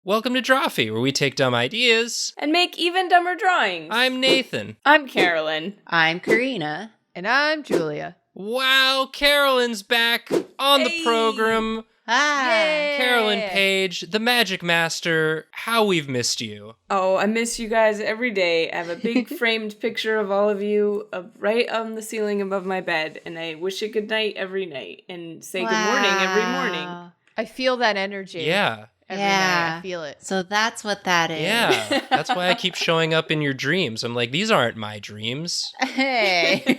Welcome to Drawfee, where we take dumb ideas and make even dumber drawings. I'm Nathan. I'm Carolyn. I'm Karina. And I'm Julia. Wow, Carolyn's back on the program. Hi. Carolyn Page, the Magic Master. How we've missed you. Oh, I miss you guys every day. I have a big framed picture of all of you right on the ceiling above my bed, and I wish you good night every night and say good morning every morning. I feel that energy. Yeah. Every night. I feel it. So that's what that is. Yeah. That's why I keep showing up in your dreams. I'm like, these aren't my dreams. Hey.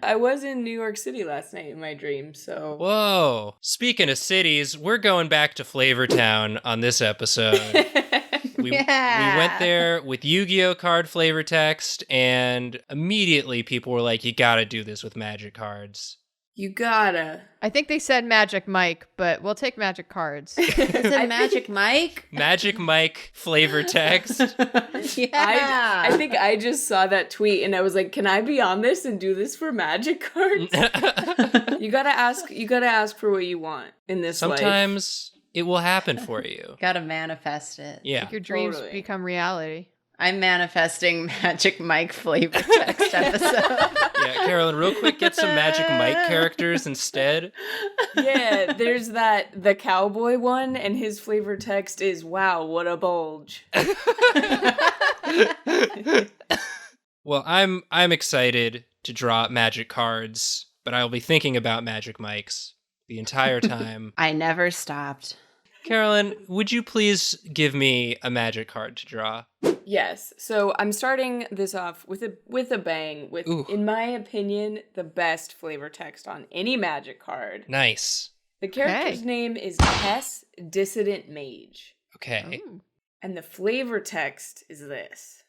I was in New York City last night in my dream, so... Whoa. Speaking of cities, we're going back to Flavortown on this episode. We went there with Yu-Gi-Oh! Card flavor text, and immediately people were like, you gotta do this with Magic cards. You gotta. I think they said Magic Mike, but we'll take Magic cards. Is it Magic Mike? Magic Mike flavor text. Yeah. I think I just saw that tweet and I was like, can I be on this and do this for Magic cards? You gotta ask for what you want in this life. Sometimes it will happen for you. Gotta manifest it. Yeah. Make your dreams become reality. I'm manifesting Magic Mike flavor text episode. Yeah, Carolyn, real quick, get some Magic Mike characters instead. Yeah, there's the cowboy one, and his flavor text is, wow, what a bulge. Well, I'm excited to draw Magic cards, but I'll be thinking about Magic Mikes the entire time. I never stopped. Carolyn, would you please give me a Magic card to draw? Yes. So I'm starting this off with a bang with, in my opinion, the best flavor text on any Magic card. Nice. The character's name is Kess, dissident mage. Okay. Ooh. And the flavor text is this.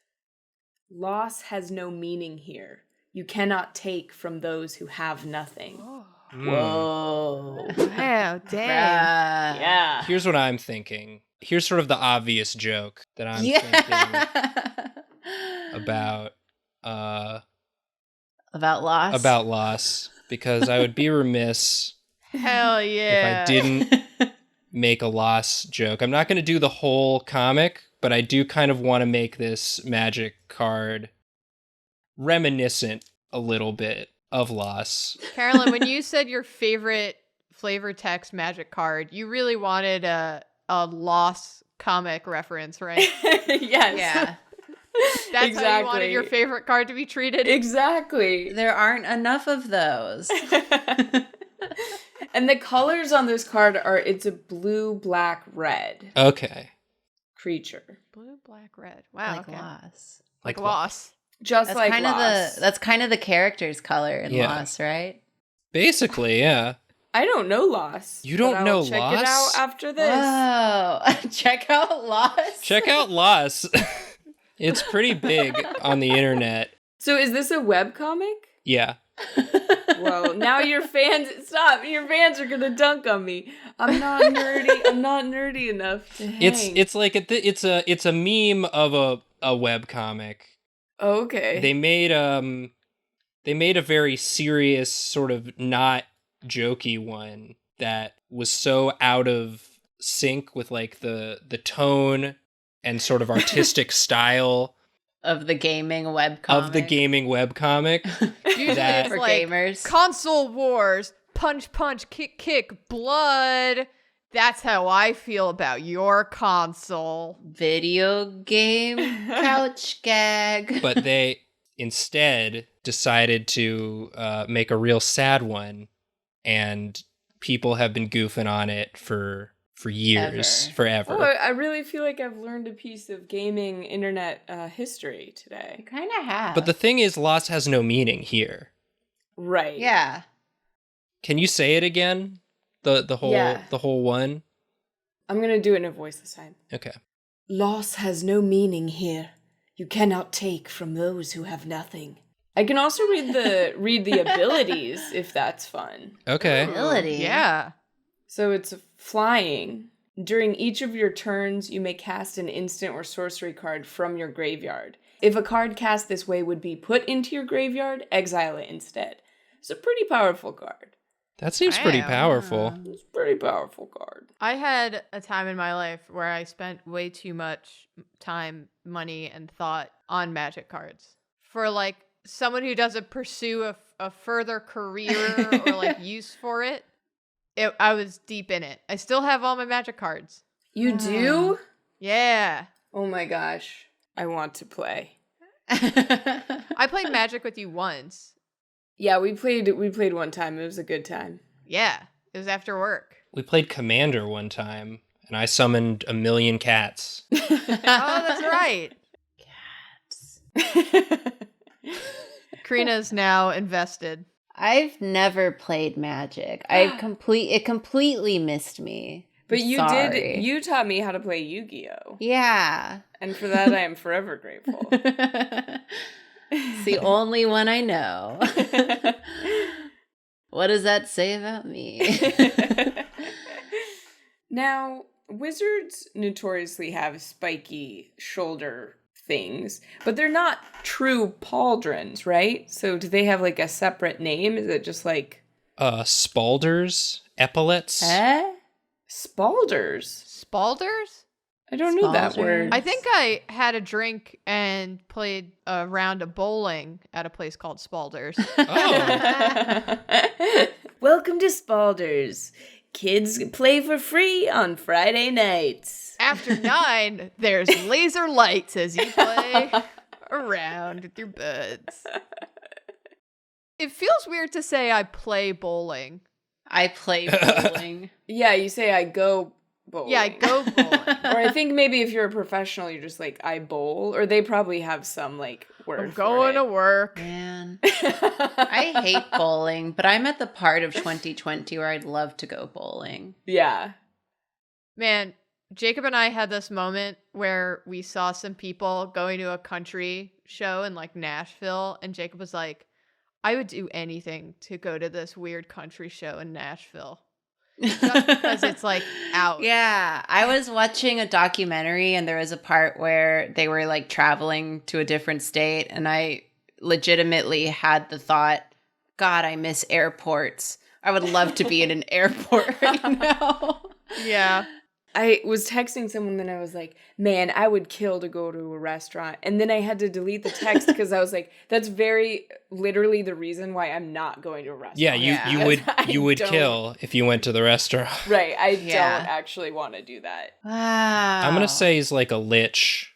Loss has no meaning here. You cannot take from those who have nothing. Oh. Whoa. Wow, dang. Yeah. Here's what I'm thinking. Here's sort of the obvious joke that I'm thinking about loss. About loss, because I would be remiss Hell yeah. if I didn't make a loss joke. I'm not going to do the whole comic, but I do kind of want to make this Magic card reminiscent a little bit of loss. Carolyn, when you said your favorite flavor text Magic card, you really wanted a loss comic reference, right? Yes. Yeah. That's exactly. how you wanted your favorite card to be treated? Exactly. There aren't enough of those. And the colors on this card it's a blue, black, red Okay. creature. Blue, black, red. Wow. Like okay. loss. Like loss. Just That's like kind Lost. that's kind of the character's color in Yeah. Lost, right? Basically, yeah. I don't know Lost. You don't but I'll know check Lost? it out after this. Oh, check out Lost. Check out Loss. It's pretty big on the internet. So is this a webcomic? Yeah. Well, now your fans are gonna dunk on me. I'm not nerdy enough to hang. It's like it's a meme of a webcomic. Okay. They made a very serious, sort of not jokey one that was so out of sync with like the tone and sort of artistic style of the gaming webcomic. Usually That- it's For like gamers. console wars, punch, punch, kick, kick, blood. That's how I feel about your console. Video game couch gag. But they instead decided to make a real sad one, and people have been goofing on it for years, forever. Oh, I really feel like I've learned a piece of gaming internet history today. Kind of have. But the thing is, loss has no meaning here. Right. yeah. Can you say it again? The whole one? I'm gonna do it in a voice this time. Okay. Loss has no meaning here. You cannot take from those who have nothing. I can also read the abilities if that's fun. Okay. Ability. Yeah. So it's flying. During each of your turns, you may cast an instant or sorcery card from your graveyard. If a card cast this way would be put into your graveyard, exile it instead. It's a pretty powerful card. That seems pretty Wow. powerful. It's a pretty powerful card. I had a time in my life where I spent way too much time, money, and thought on magic cards. For like someone who doesn't pursue a further career or like use for it, I was deep in it. I still have all my magic cards. You do? Yeah. Oh my gosh. I want to play. I played Magic with you once. Yeah, we played one time. It was a good time. Yeah. It was after work. We played Commander one time, and I summoned 1,000,000 cats. Oh, that's right. Cats. Karina's now invested. I've never played Magic. It completely missed me. But I'm you sorry. you taught me how to play Yu-Gi-Oh! Yeah. And for that I am forever grateful. It's the only one I know. What does that say about me? Now, wizards notoriously have spiky shoulder things, but they're not true pauldrons, right? So do they have like a separate name? Is it just like Spalders? Epaulets? Spalders? Spalders? I don't know that Spalders. word. I think I had a drink and played a round of bowling at a place called Spalders. Oh. Welcome to Spalders. Kids play for free on Friday nights. After 9, there's laser lights as you play around with your buds. It feels weird to say I play bowling. I play bowling. Yeah, you say I go bowling. Yeah, I go bowling. Or I think maybe if you're a professional, you're just like, I bowl. Or they probably have some like word I'm for going it. to work. Man, I hate bowling, but I'm at the part of 2020 where I'd love to go bowling. Yeah. Man, Jacob and I had this moment where we saw some people going to a country show in like Nashville, and Jacob was like, I would do anything to go to this weird country show in Nashville. Just because it's like out. Yeah, I was watching a documentary and there was a part where they were like traveling to a different state, and I legitimately had the thought, God, I miss airports. I would love to be in an airport right now. Yeah. I was texting someone and I was like, man, I would kill to go to a restaurant. And then I had to delete the text because I was like, that's very literally the reason why I'm not going to a restaurant. Yeah, Because you would don't- kill if you went to the restaurant. Right, I Yeah. don't actually want to do that. Wow. I'm gonna say he's like a lich.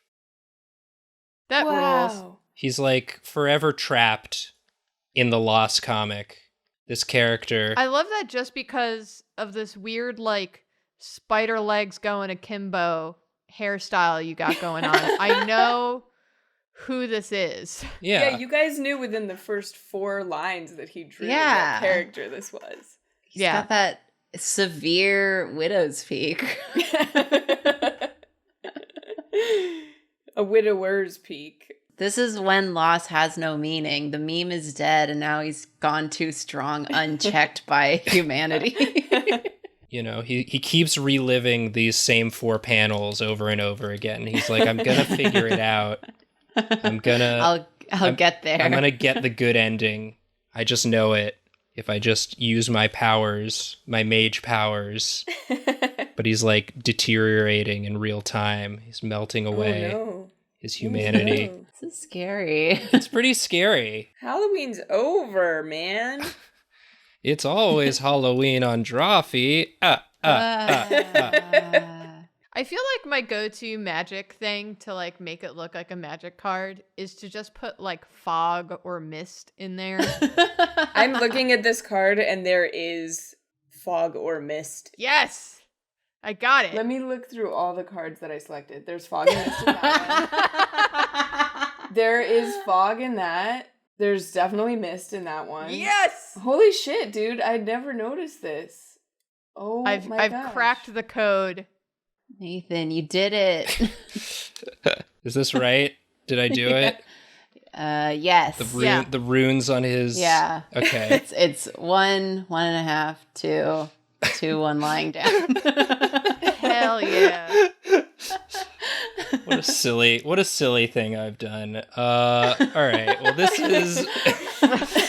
That rules. He's like forever trapped in the Lost comic. This character. I love that just because of this weird, like, spider legs going akimbo hairstyle you got going on. I know who this is. Yeah. Yeah, you guys knew within the first 4 lines that he drew Yeah. what character this was. He's Yeah. got that severe widow's peak. A widower's peak. This is when loss has no meaning. The meme is dead, and now he's gone too strong, unchecked by humanity. You know, he keeps reliving these same 4 panels over and over again. He's like, I'm gonna figure it out. I'm gonna I'll get there. I'm gonna get the good ending. I just know it. If I just use my powers, my mage powers. But he's like deteriorating in real time. He's melting away his humanity. Oh, no. This is scary. It's pretty scary. Halloween's over, man. It's always Halloween on Drawfee. I feel like my go-to magic thing to like make it look like a magic card is to just put like fog or mist in there. I'm looking at this card and there is fog or mist. Yes! I got it. Let me look through all the cards that I selected. There's fog and mist in that one. There is fog in that. There's definitely mist in that one. Yes! Holy shit, dude. I never noticed this. Oh I've gosh. cracked the code. Nathan, you did it. Is this right? Did I do it? Yes. The runes on his. Yeah. Okay. It's 1, 1.5, 2, 2, 1 lying down. Hell yeah. What a silly thing I've done. All right. Well, this is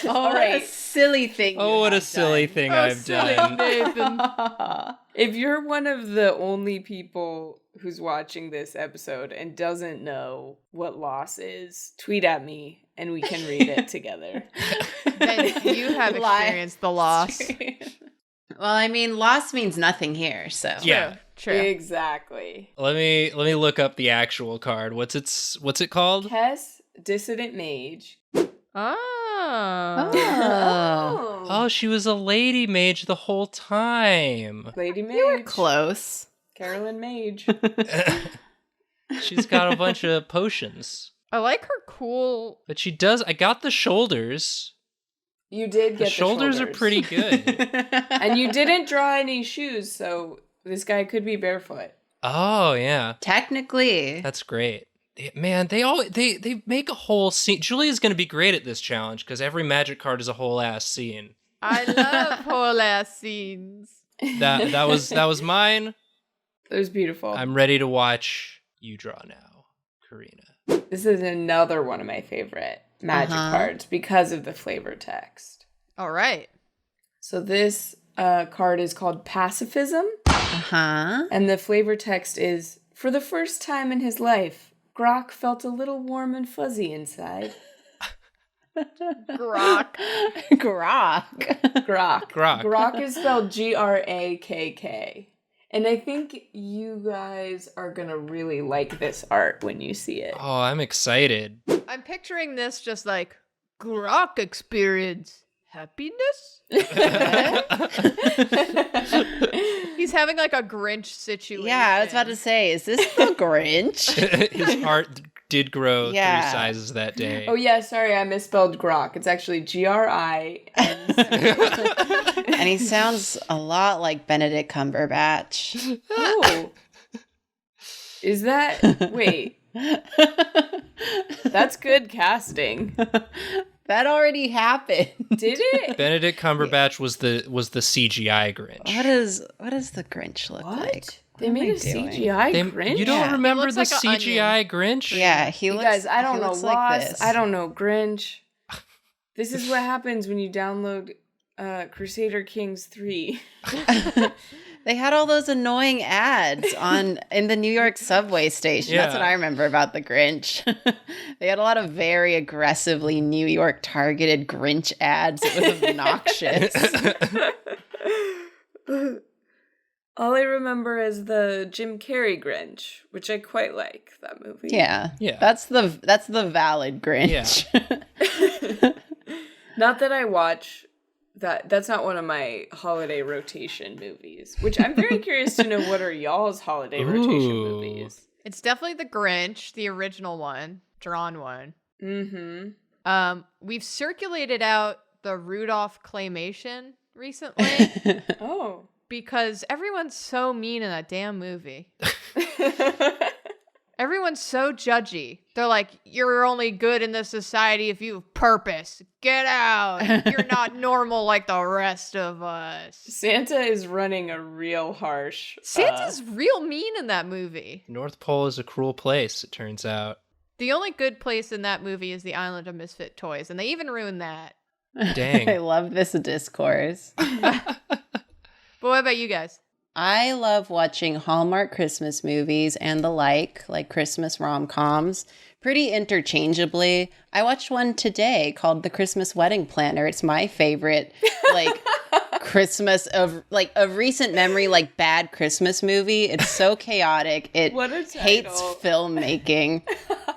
All right. silly thing. Oh, what a silly thing I've done. done. If you're one of the only people who's watching this episode and doesn't know what loss is, tweet at me and we can read it together. Then you have experienced the loss. Well, I mean, loss means nothing here, so. Yeah. True. Exactly. Let me look up the actual card. What's it called? Kess, dissident mage. Oh. Oh, she was a lady mage the whole time. Lady mage. You were close. Carolyn Mage. She's got a bunch of potions. I like her cool. But she does. I got the shoulders. You did get The shoulders are pretty good. And you didn't draw any shoes, so this guy could be barefoot. Oh, yeah. Technically. That's great. Man, they make a whole scene. Julia's going to be great at this challenge because every magic card is a whole ass scene. I love whole ass scenes. That was mine. It was beautiful. I'm ready to watch you draw now, Karina. This is another one of my favorite magic cards because of the flavor text. All right. So this card is called Pacifism. And the flavor text is, for the first time in his life, Grok felt a little warm and fuzzy inside. Grok. Grok. Grok. Grok. Grok is spelled Grakk. And I think you guys are going to really like this art when you see it. Oh, I'm excited. I'm picturing this just like Grok experience happiness. He's having like a Grinch situation. Yeah, I was about to say, is this the Grinch? His heart did grow 3 sizes that day. Oh, yeah, sorry, I misspelled Grok. It's actually Grin. And he sounds a lot like Benedict Cumberbatch. Oh. Is that... Wait. That's good casting. That already happened. Did it? Benedict Cumberbatch was the CGI Grinch. What does the Grinch look like? They made a CGI Grinch? You don't remember looks the like an CGI Grinch? Yeah, he looks. Guys, I don't he know looks like Lost. this. I don't know Grinch. This is what happens when you download Crusader Kings 3. They had all those annoying ads in the New York subway station. Yeah. That's what I remember about the Grinch. They had a lot of very aggressively New York targeted Grinch ads. It was obnoxious. All I remember is the Jim Carrey Grinch, which I quite like that movie. Yeah. Yeah. That's the valid Grinch. Yeah. Not that I watch that. That's not one of my holiday rotation movies, which I'm very curious to know what are y'all's holiday rotation movies. It's definitely the Grinch, the original one, drawn one. Mm-hmm. We've circulated out the Rudolph claymation recently. Oh. Because everyone's so mean in that damn movie. Everyone's so judgy. They're like, you're only good in this society if you have purpose. Get out. You're not normal like the rest of us. Santa is running a real harsh... Santa's real mean in that movie. North Pole is a cruel place, it turns out. The only good place in that movie is the Island of Misfit Toys, and they even ruined that. Dang. I love this discourse. But what about you guys? I love watching Hallmark Christmas movies and the like Christmas rom-coms, pretty interchangeably. I watched one today called The Christmas Wedding Planner. It's my favorite, Christmas of recent memory, bad Christmas movie. It's so chaotic. It hates filmmaking.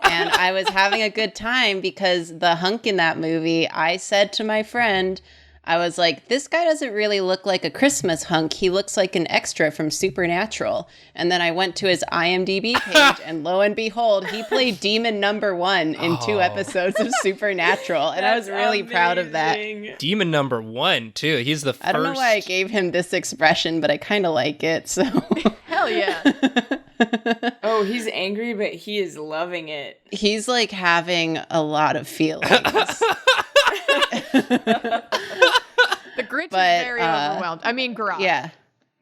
And I was having a good time because the hunk in that movie, I said to my friend, I was like, this guy doesn't really look like a Christmas hunk. He looks like an extra from Supernatural. And then I went to his IMDb page, and lo and behold, he played Demon Number 1 in 2 episodes of Supernatural. And I was really proud of that. Demon Number 1, too. He's the first. I don't know why I gave him this expression, but I kind of like it, so. Hell yeah. Oh, he's angry, but he is loving it. He's, having a lot of feelings. The Grinch is very overwhelmed. I mean, Grok. Yeah.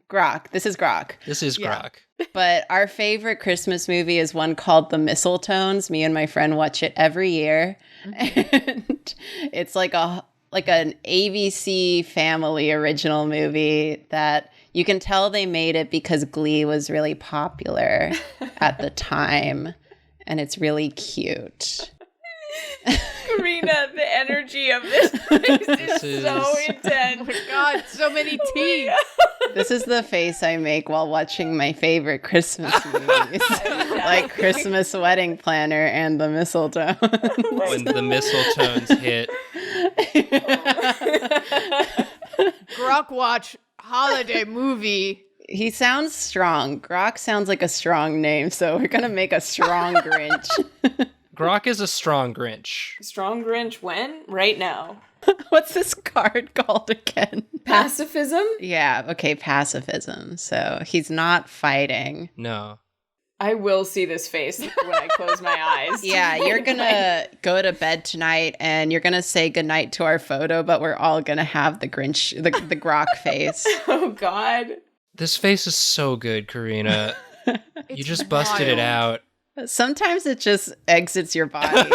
Grok. This is Grok. This is Grok. But our favorite Christmas movie is one called The Mistletones. Me and my friend watch it every year. And it's like a like an ABC Family original movie that you can tell they made it because Glee was really popular at the time, and it's really cute. Karina, the energy of this face is so intense. Oh my God, so many teeth. This is the face I make while watching my favorite Christmas movies, like Christmas Wedding Planner and The Mistletoe. When the mistletones hit. Grok watch holiday movie. He sounds strong. Grok sounds like a strong name, so we're going to make a strong Grinch. Grok is a strong Grinch. Strong Grinch when? Right now. What's this card called again? Pacifism? Yeah, okay, pacifism. So he's not fighting. No. I will see this face when I close my eyes. Yeah, you're going to go to bed tonight and you're going to say goodnight to our photo, but we're all going to have the Grinch, the Grok face. Oh, God. This face is so good, Karina. You just busted it out. Sometimes it just exits your body.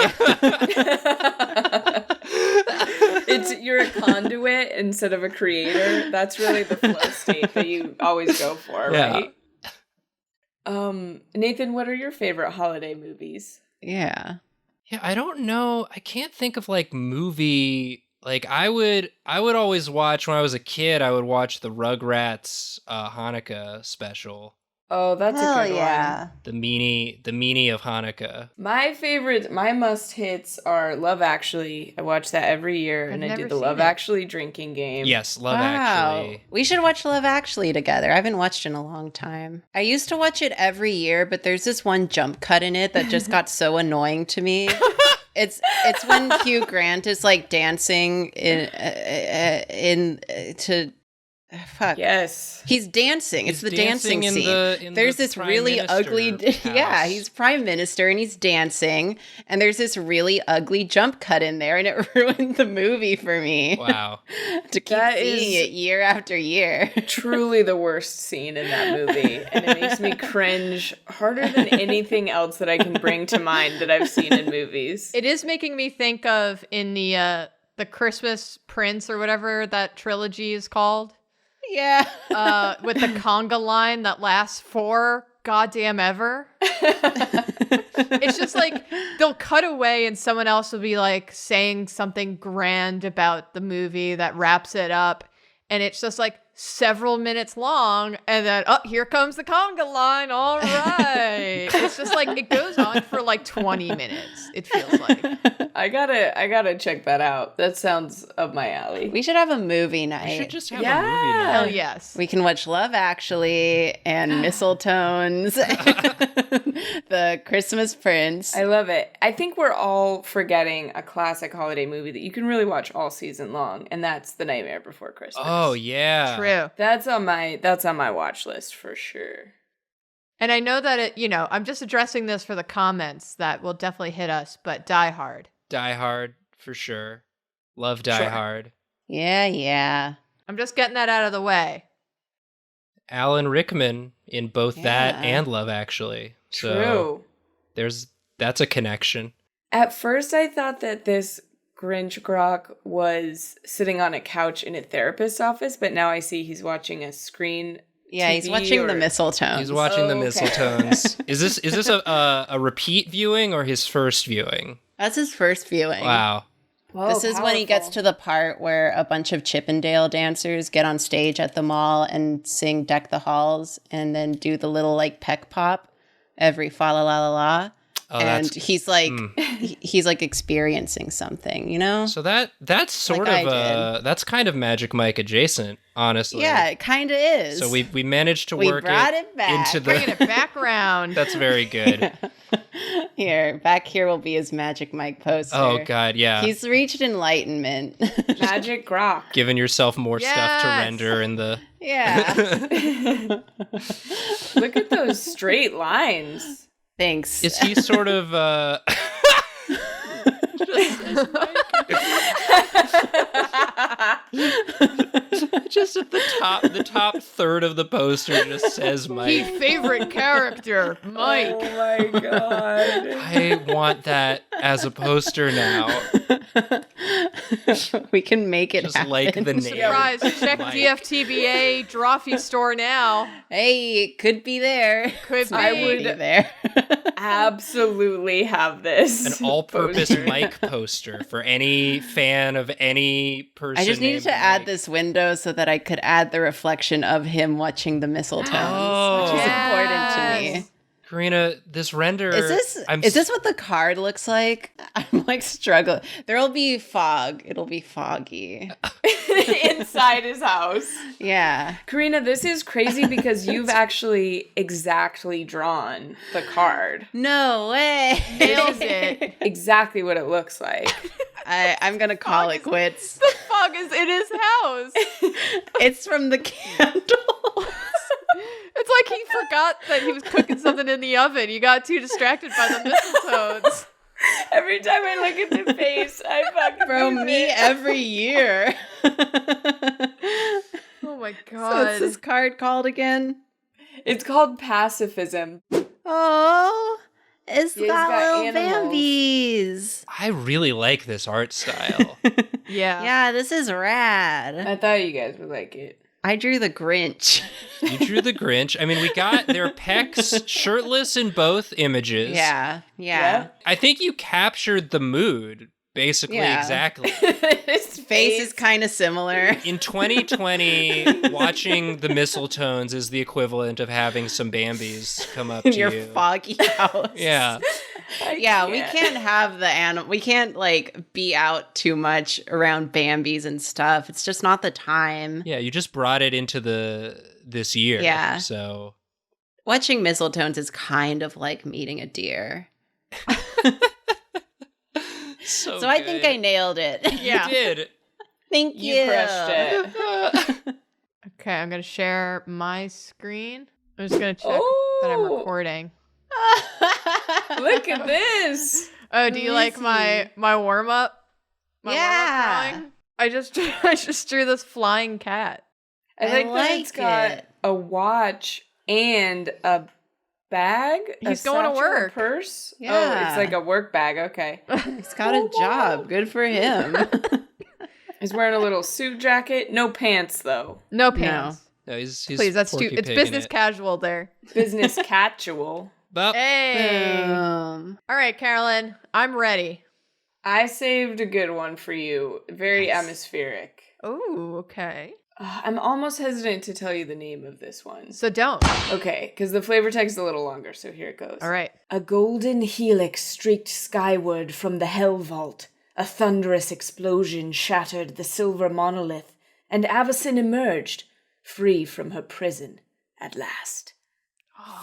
You're a conduit instead of a creator. That's really the flow state that you always go for, right? Nathan, what are your favorite holiday movies? Yeah. Yeah, I don't know. I can't think of like movie. Like I would always watch when I was a kid. I would watch the Rugrats Hanukkah special. Oh, that's a good one. The meanie of Hanukkah. My must hits are Love Actually. I watch that every year, and I do the Love Actually drinking game. Yes, Love Actually. We should watch Love Actually together. I haven't watched in a long time. I used to watch it every year, but there's this one jump cut in it that just got so annoying to me. It's when Hugh Grant is like dancing to. Fuck. Yes. He's dancing. It's the dancing scene. There's this really ugly... Yeah, he's prime minister and he's dancing. And there's this really ugly jump cut in there and it ruined the movie for me. Wow. To keep seeing it year after year. Truly the worst scene in that movie. And it makes me cringe harder than anything else that I can bring to mind that I've seen in movies. It is making me think of in the Christmas Prince or whatever that trilogy is called. Yeah. With the conga line that lasts for goddamn ever. It's just like they'll cut away and someone else will be like saying something grand about the movie that wraps it up. And it's just like several minutes long. And then, oh, here comes the conga line. All right. It's just like it goes on for like 20 minutes. It feels like. I gotta check that out. That sounds up my alley. We should have a movie night. We should just have a movie night. Hell yes. We can watch Love Actually and Mistletones, The Christmas Prince. I love it. I think we're all forgetting a classic holiday movie that you can really watch all season long, and that's The Nightmare Before Christmas. Oh yeah. True. That's on my watch list for sure. And I know that I'm just addressing this for the comments that will definitely hit us, but Die Hard. Die Hard for sure. Love Die Hard. Yeah. I'm just getting that out of the way. Alan Rickman in both that and Love Actually. So True. That's a connection. At first I thought that this Grinch Grok was sitting on a couch in a therapist's office, but now I see he's watching a screen. Yeah, TV he's watching the Mistletones. He's watching the Mistletones. Is this a repeat viewing or his first viewing? That's his first viewing. Wow. Whoa, This is when he gets to the part where a bunch of Chippendale dancers get on stage at the mall and sing Deck the Halls and then do the little like peck pop every fa la la la la. Oh, and he's like he's like experiencing something, you know? So that's sort of that's kind of Magic Mike adjacent, honestly. Yeah, it kind of is. So we managed to work it back. into the Bringing it back around. That's very good. Back here will be his Magic Mike poster. Oh god, yeah. He's reached enlightenment. Magic Grok. Giving yourself more stuff to render in the Look at those straight lines. Thanks. Is he sort of just at the top third of the poster just says Mike. Key favorite character, Mike. Oh my god. I want that as a poster now. We can make it Just happen. like the name. Surprise, check Mike. DFTBA Drawfee store now. Hey, it could be there. Could be. I Could would be there. absolutely have this. An all-purpose poster. Mike poster for any fan of any person. I just needed named to add Mike. this window so that I could add the reflection of him watching the mistletoes, Oh. which is important to Yes. me. Karina, this render. Is this what the card looks like? I'm like struggling. There'll be fog. It'll be foggy. Inside his house. Yeah. Karina, this is crazy because you've actually exactly drawn the card. No way. Nails it. Exactly what it looks like. I'm gonna call it quits. The fog is in his house. It's from the candle. It's like he forgot that he was cooking something in the oven. You got too distracted by the mistletoes. Every time I look at the face, I fucking Bro, lose me it. every year. Oh my So god. what's this card called again? It's called pacifism. Oh, it's Yeah, he's got got little animals. Bambies. I really like this art style. Yeah. Yeah, this is rad. I thought you guys would like it. I drew the Grinch. You drew the Grinch. I mean, we got their pecs shirtless in both images. Yeah. Yeah. I think you captured the mood, basically, Yeah. exactly. His Face is kind of similar. In 2020, watching the mistletones is the equivalent of having some Bambis come up In to your you. foggy house. Yeah. Yeah, we can't have the animal. We can't like be out too much around Bambis and stuff. It's just not the time. Yeah, you just brought it into this year. Yeah. So Watching mistletones is kind of like meeting a deer. so So I think I nailed it. You did. Thank you. You crushed it. Okay, I'm gonna share my screen. I'm just gonna check that I'm Oh. recording. Look at this. Oh, do you like Amazing. my warm up? Yeah. Drawing? I just drew this flying cat. I like that it's like got it. a watch and a bag. He's a going to satchel, a work. Purse. Oh, Yeah. it's like a work bag. Okay. He's got a job. Good for him. He's wearing a little suit jacket. No pants though. No pants. No, he's Please, that's too. Porky It's Pigging business it. casual there. Business casual. Well, Hey. Boom. All right, Carolyn, I'm ready. I saved a good one for you. Very Nice. atmospheric. Oh, okay. I'm almost hesitant to tell you the name of this one. So don't. Okay, because the flavor text is a little longer, so here it goes. All right. A golden helix streaked skyward from the Hell Vault. A thunderous explosion shattered the silver monolith, and Avacyn emerged, free from her prison at last.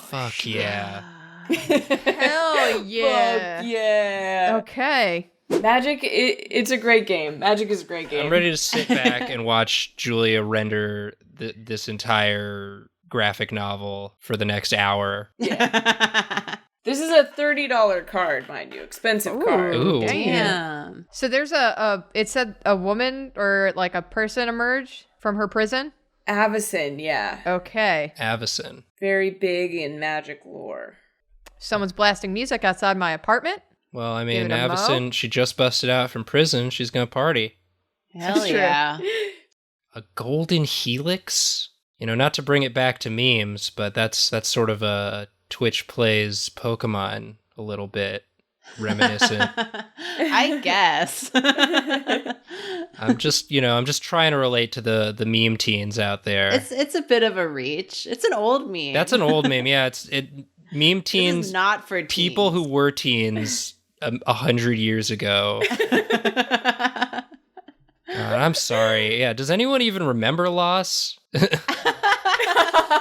fuck yeah. Hell yeah. Fuck yeah. Okay. Magic, it's a great game. Magic is a great game. I'm ready to sit back and watch Julia render this entire graphic novel for the next hour. This is a $30 card, mind you. Expensive card. Ooh. Damn. So there's it said a woman or like a person emerged from her prison. Avacyn, yeah. Okay. Avacyn. Very big in magic lore. Someone's blasting music outside my apartment. Well, I Give mean, it a mo. Avacyn, she just busted out from prison. She's going to party. Hell That's true. yeah. A golden helix? You know, not to bring it back to memes, but that's sort of a Twitch plays Pokemon a little bit reminiscent. I guess. I'm just trying to relate to the meme teens out there. It's a bit of a reach. It's an old meme. That's an old meme. Yeah, meme This teens, is not for people who teens. were teens 100 years ago. God, I'm sorry. Yeah, does anyone even remember Loss?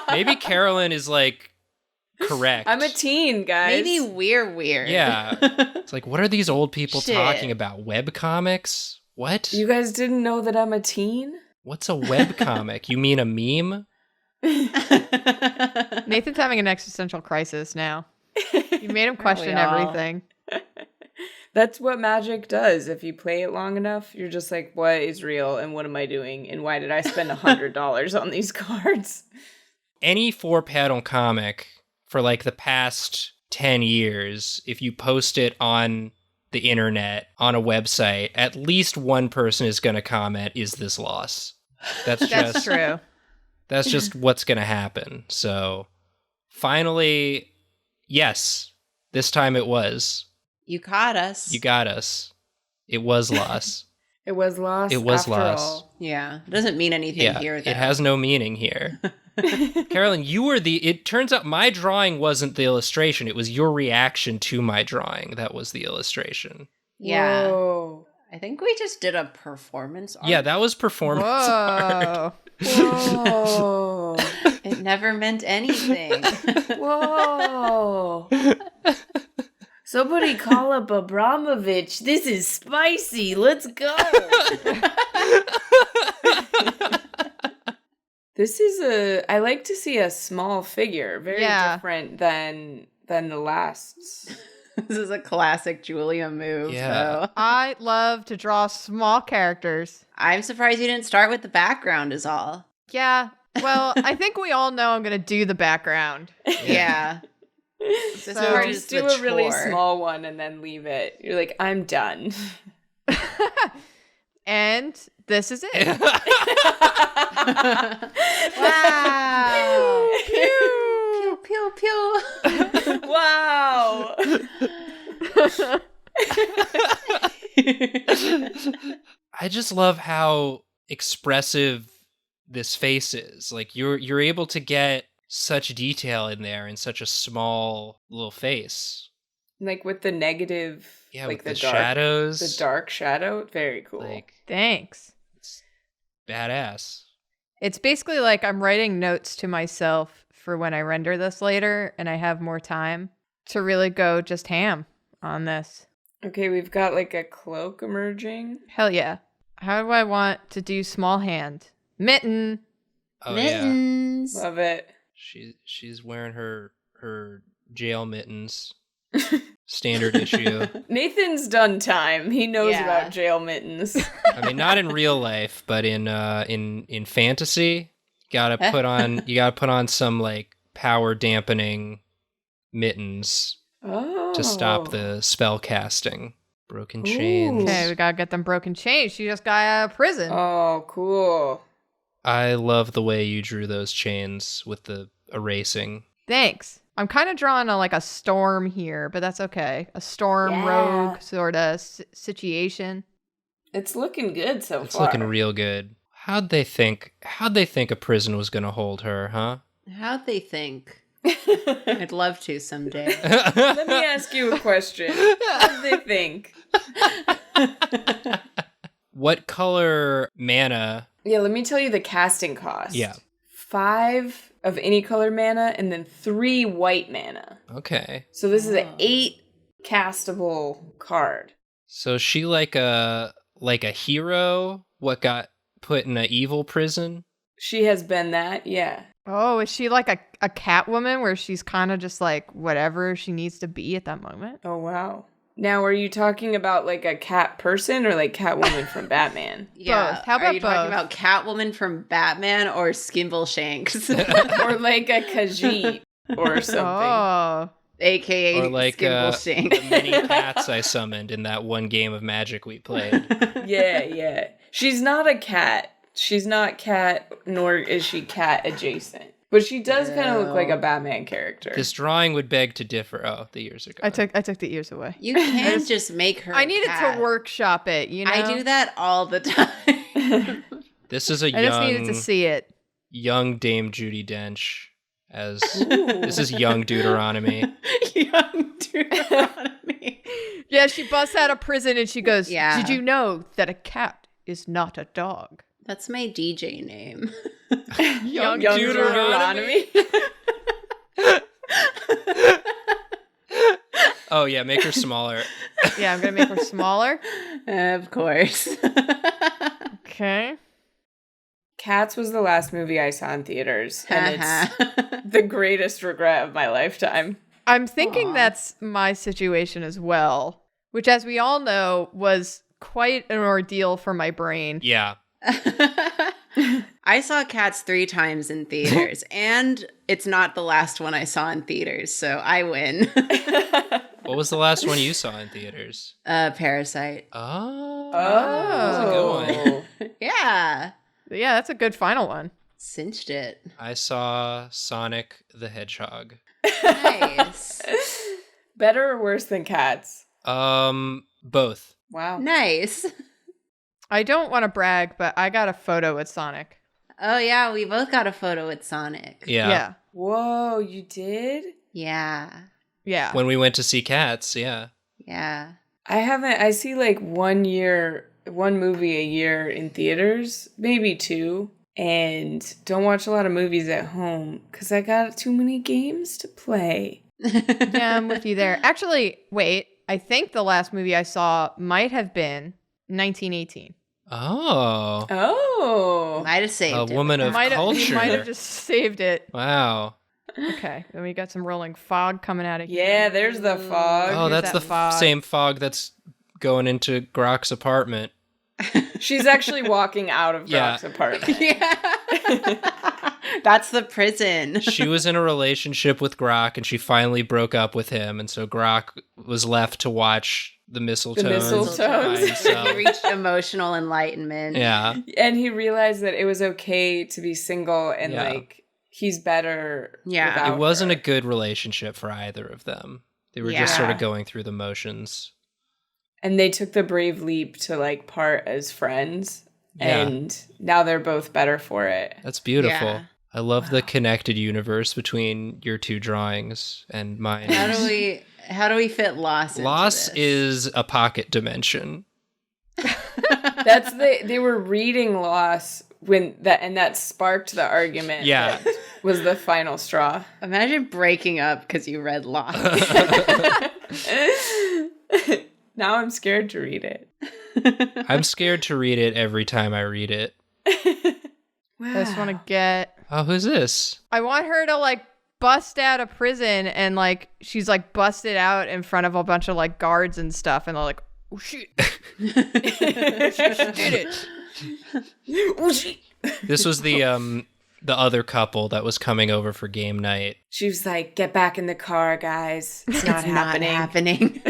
Maybe Carolyn is like correct. I'm a teen, guys. Maybe we're weird. Yeah. It's like, what are these old people Shit. talking about? Webcomics? What? You guys didn't know that I'm a teen? What's a webcomic? You mean a meme? Nathan's having an existential crisis now. You made him question all? everything. That's what magic does. If you play it long enough, you're just like, what is real and what am I doing? And why did I spend $100 on these cards? Any 4-panel comic for like the past 10 years, if you post it on the internet on a website, at least one person is going to comment, "Is this loss?" That's true. That's just what's going to happen. So finally, yes, this time it was. You caught us. You got us. It was loss. It was lost. It was after loss. all. Yeah. It doesn't mean anything here, though. It has no meaning here. Carolyn, it turns out my drawing wasn't the illustration. It was your reaction to my drawing that was the illustration. Yeah. Whoa. I think we just did a performance art. Yeah, that was performance art. Whoa. It never meant anything. Whoa. Somebody call up Abramovich. This is spicy. Let's go. I like to see a small figure. Very different than the last. This is a classic Julia move. Yeah. So. I love to draw small characters. I'm surprised you didn't start with the background is all. Yeah. Well, I think we all know I'm going to do the background. Yeah. This So part just is do the a really chore. small one and then leave it. You're like, I'm done. And this is it. Wow. Pew, pew, pew. Wow. I just love how expressive this face is. Like you're able to get such detail in there in such a small little face. Like with the negative, Yeah, like with the dark, shadows. the dark shadow. Very cool. Like Thanks. it's badass. It's basically like I'm writing notes to myself for when I render this later and I have more time to really go just ham on this. Okay, we've got like a cloak emerging. Hell yeah. How do I want to do small hand? Mitten. Oh yeah. Mittens. Love it. She's wearing her jail mittens. Standard issue. Nathan's done time. He knows Yeah. about jail mittens. I mean, not in real life, but in fantasy, you gotta put on some like power dampening mittens Oh. to stop the spell casting. Broken Ooh. chains. Okay, we gotta get them broken chains. She just got out of prison. Oh, cool. I love the way you drew those chains with the erasing. Thanks. I'm kind of drawing a storm here, but that's okay. A storm Yeah. rogue sort of situation. It's looking good so It's far. looking real good. How'd they think a prison was gonna hold her, huh? How'd they think? I'd love to someday. Let me ask you a question. How do they think? What color mana? Yeah, let me tell you the casting cost. Yeah. 5 of any color mana and then 3 white mana. Okay. So this is an 8 castable card. So is she like a hero? What got put in an evil prison? She has been that, yeah. Oh, is she like a Catwoman where she's kind of just like whatever she needs to be at that moment? Oh, wow. Now, are you talking about like a cat person or like Catwoman from Batman? Yeah. Both. How about Are you talking both? about Catwoman from Batman or Skimble Shanks? Or like a Khajiit or something. Oh. AKA Or like Skimble the Shanks. many cats I summoned in that one game of Magic we played. Yeah. She's not a cat. She's not cat, nor is she cat adjacent. But she does kind of look like a Batman character. This drawing would beg to differ. Oh, the ears are gone. I took the ears away. You can't just make her. I a needed cat. to workshop it, you know? I do that all the time. This is a I just needed to see it. young Dame Judi Dench as this is young Deuteronomy. Young Deuteronomy. Yeah, she busts out of prison and she goes, Yeah. Did you know that a cat is not a dog? That's my DJ name. Young Deuteronomy. Oh yeah, make her smaller. Yeah, I'm going to make her smaller. Of course. Okay. Cats was the last movie I saw in theaters, and it's Uh-huh. the greatest regret of my lifetime. I'm thinking Aw. that's my situation as well, which, as we all know, was quite an ordeal for my brain. Yeah. I saw Cats 3 times in theaters, and it's not the last one I saw in theaters, so I win. What was the last one you saw in theaters? Parasite. Oh. That's a good one. Yeah. Yeah, that's a good final one. Cinched it. I saw Sonic the Hedgehog. Nice. Better or worse than Cats? Both. Wow. Nice. I don't want to brag, but I got a photo with Sonic. Oh, yeah, we both got a photo with Sonic. Yeah. Whoa, you did? Yeah. Yeah. When we went to see Cats, yeah. Yeah. I see like one movie a year in theaters, maybe two, and don't watch a lot of movies at home because I got too many games to play. Yeah, I'm with you there. Actually, wait. I think the last movie I saw might have been 1918. Oh. Oh. Might have saved A it. woman of You culture. might have just saved it. Wow. Okay, then we got some rolling fog coming out of here. Yeah, there's the fog. Oh, Here's that's that the fog. same fog that's going into Grok's apartment. She's actually walking out of Yeah. Grok's apartment. Yeah. That's the prison. She was in a relationship with Grok, and she finally broke up with him, and so Grok was left to watch the mistletoes. mistletoes. by himself. He reached emotional enlightenment. Yeah. And he realized that it was okay to be single and Yeah. like he's better. Yeah. without It wasn't her. a good relationship for either of them. They were just sort of Yeah. going through the motions. And they took the brave leap to like part as friends. Yeah. And now they're both better for it. That's beautiful. Yeah. I love the connected universe between your two drawings and mine. How do we fit loss into Loss this? is a pocket dimension. They were reading Loss that sparked the argument. Yeah. that was the final straw. Imagine breaking up because you read Lost. Now I'm scared to read it. I'm scared to read it every time I read it. Wow. I just want to get. Oh, who's this? I want her to like bust out of prison and like she's like busted out in front of a bunch of like guards and stuff, and they're like, "Oh shit, she did it." This was the other couple that was coming over for game night. She was like, "Get back in the car, guys. It's not happening."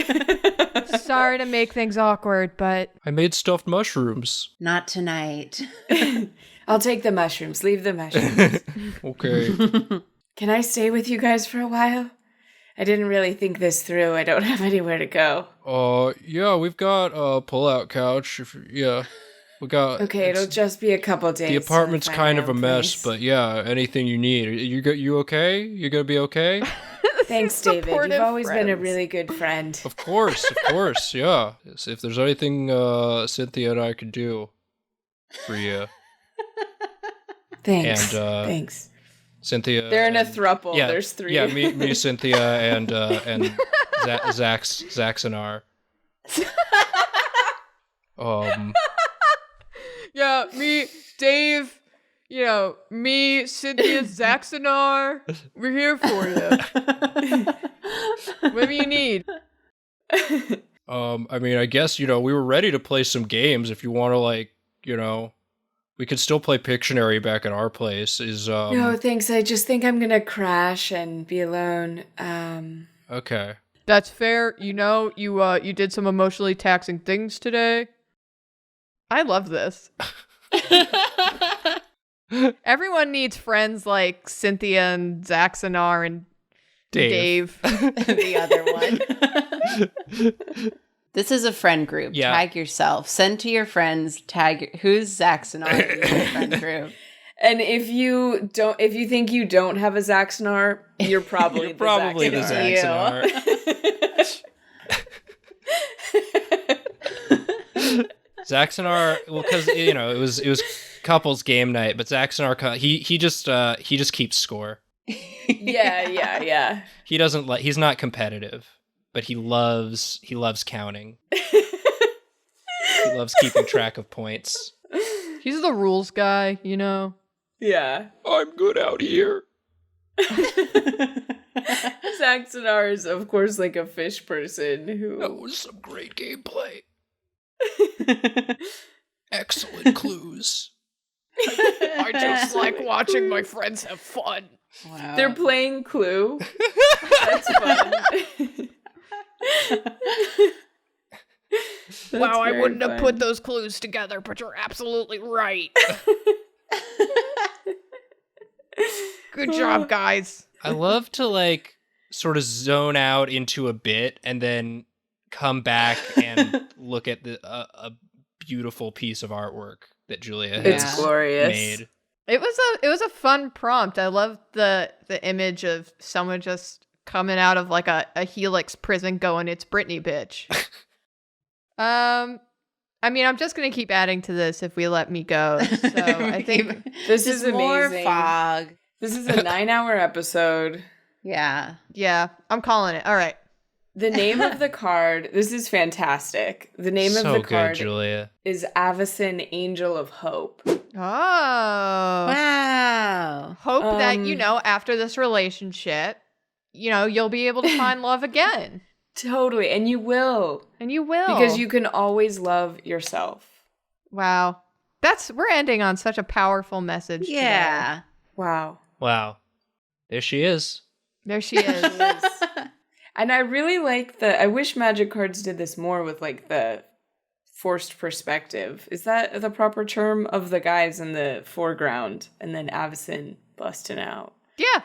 Sorry to make things awkward, but I made stuffed mushrooms. Not tonight. I'll take the mushrooms. Leave the mushrooms. Okay. Can I stay with you guys for a while? I didn't really think this through. I don't have anywhere to go. Yeah, we've got a pull-out couch. We got. Okay, it'll just be a couple days. The till I apartment's find kind my of a own mess, place. but yeah, anything you need. You okay? You gonna be okay? Thanks, David. supportive You've always been a friends. really good friend. Of course, yeah. If there's anything Cynthia and I could do for you, Thanks. and Thanks. Cynthia. They're in a and- throuple. Yeah, There's three. Yeah, me, Cynthia, and Zaxanar. yeah, me, Dave, me, Cynthia, Zaxanar, we're here for you. Whatever you need. I mean, I guess we were ready to play some games. If you want to, we could still play Pictionary back at our place. No, thanks. I just think I'm gonna crash and be alone. Okay. That's fair. You did some emotionally taxing things today. I love this. Everyone needs friends like Cynthia and Zaxanar and Dave. The other one. This is a friend group. Yeah. Tag yourself. Send to your friends. Who's Zaxanar in your friend group? And if you think you don't have a Zaxanar, you're probably You're probably the Zaxanar. Zaxanar, well, because it was couples game night, but Zaxanar he just keeps score. Yeah. He doesn't he's not competitive, but he loves counting. He loves keeping track of points. He's the rules guy, Yeah. I'm good out here. Zaxanar is, of course, like a fish person That who. was some great gameplay. Excellent clues. I just like watching my friends have fun. Wow. They're playing Clue. That's fun. Wow, I wouldn't have put those clues together, but you're absolutely right. Good job, guys. I love to like sort of zone out into a bit and then come back and look at a beautiful piece of artwork that Julia It's has glorious. made. It was a fun prompt. I love the image of someone just coming out of like a Helix prison going, "It's Britney, bitch." I mean, I'm just gonna keep adding to this if we let me go. So I think This Just is more amazing. fog. This is a 9-hour episode. Yeah. yeah, I'm calling it. All right. The name of the card, this is fantastic. The name So of the good, card Julia. is Avacyn, Angel of Hope. Oh. Wow. Hope that, after this relationship, you'll be able to find love again. Totally. And you will. And you will. Because you can always love yourself. Wow. We're ending on such a powerful message. Yeah. Wow. Wow. There she is. There she is. And I really like I wish Magic cards did this more with like the forced perspective. Is that the proper term of the guys in the foreground and then Avacyn busting out? Yeah.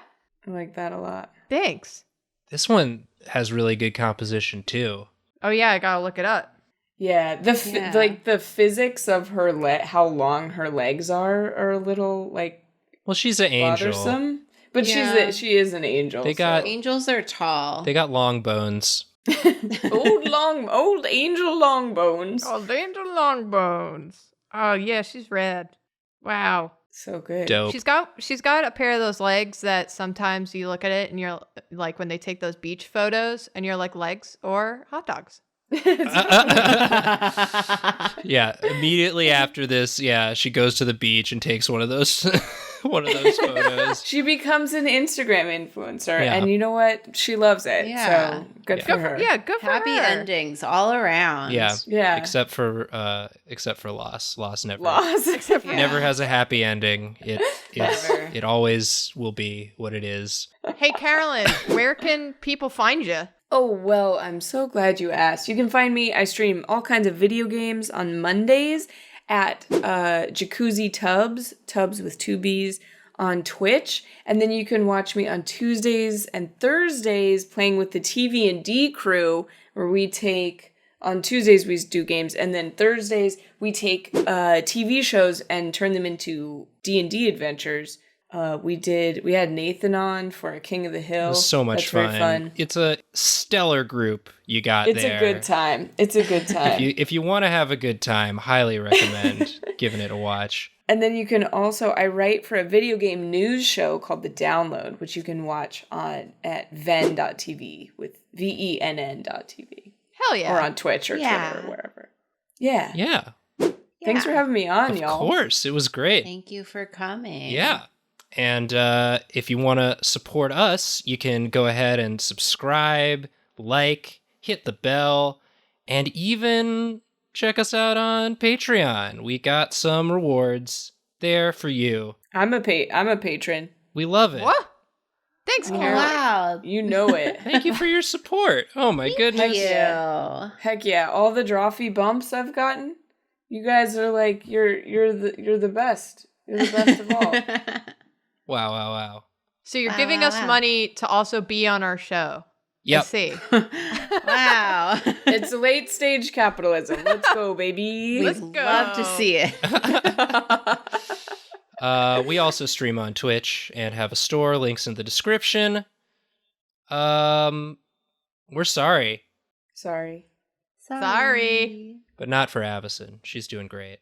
I like that a lot. Thanks. This one has really good composition too. Oh yeah, I gotta look it up. Yeah, the physics of her how long her legs are a little like Well, she's an angel. bothersome. But Yeah. she is an angel. They got- so. Angels are tall. They got long bones. old angel long bones. Oh, Angel Longbones. Oh yeah, she's red. Wow. So good. Dope. She's got a pair of those legs that sometimes you look at it and you're like when they take those beach photos and you're like legs or hot dogs. Yeah, immediately after this, she goes to the beach and takes one of those photos. She becomes an Instagram influencer, Yeah. and you know what? She loves it. Yeah. So good for her. Good for Happy her. endings all around. Yeah. Yeah. Except for Loss. Loss never Loss. Except for never has a happy ending. Never. It always will be what it is. Hey Carolyn, where can people find you? Oh, well, I'm so glad you asked. You can find me, I stream all kinds of video games on Mondays at Jacuzzi Tubs with 2 B's, on Twitch. And then you can watch me on Tuesdays and Thursdays playing with the TV&D crew, where on Tuesdays we do games, and then Thursdays we take TV shows and turn them into D&D adventures. We had Nathan on for a King of the Hill. It was so much That's very fun. It's a stellar group you got It's there. a good time. It's a good time. If you want to have a good time, highly recommend giving it a watch. And then you can also, I write for a video game news show called The Download, which you can watch at venn.tv with venn.tv. Hell yeah. Or on Twitch or Yeah. Twitter or wherever. Yeah. Yeah, Thanks for having me on, of y'all. course. It was great. Thank you for coming. Yeah. And if you want to support us, you can go ahead and subscribe, hit the bell, and even check us out on Patreon. We got some rewards there for you. I'm a patron. We love it. What? Thanks, Oh, Carolyn. wow. You know it. Thank you for your support. Oh my goodness. Thank you. Heck yeah. All the Drawfee bumps I've gotten, you guys are like, you're the best. You're the best of all. Wow. So you're giving us Wow. money to also be on our show. I Yep. see. Wow. It's late stage capitalism. Let's go, baby. We'd Let's go. love to see it. We also stream on Twitch and have a store. Links in the description. We're sorry, Sorry. Sorry. but not for Avacyn. She's doing great.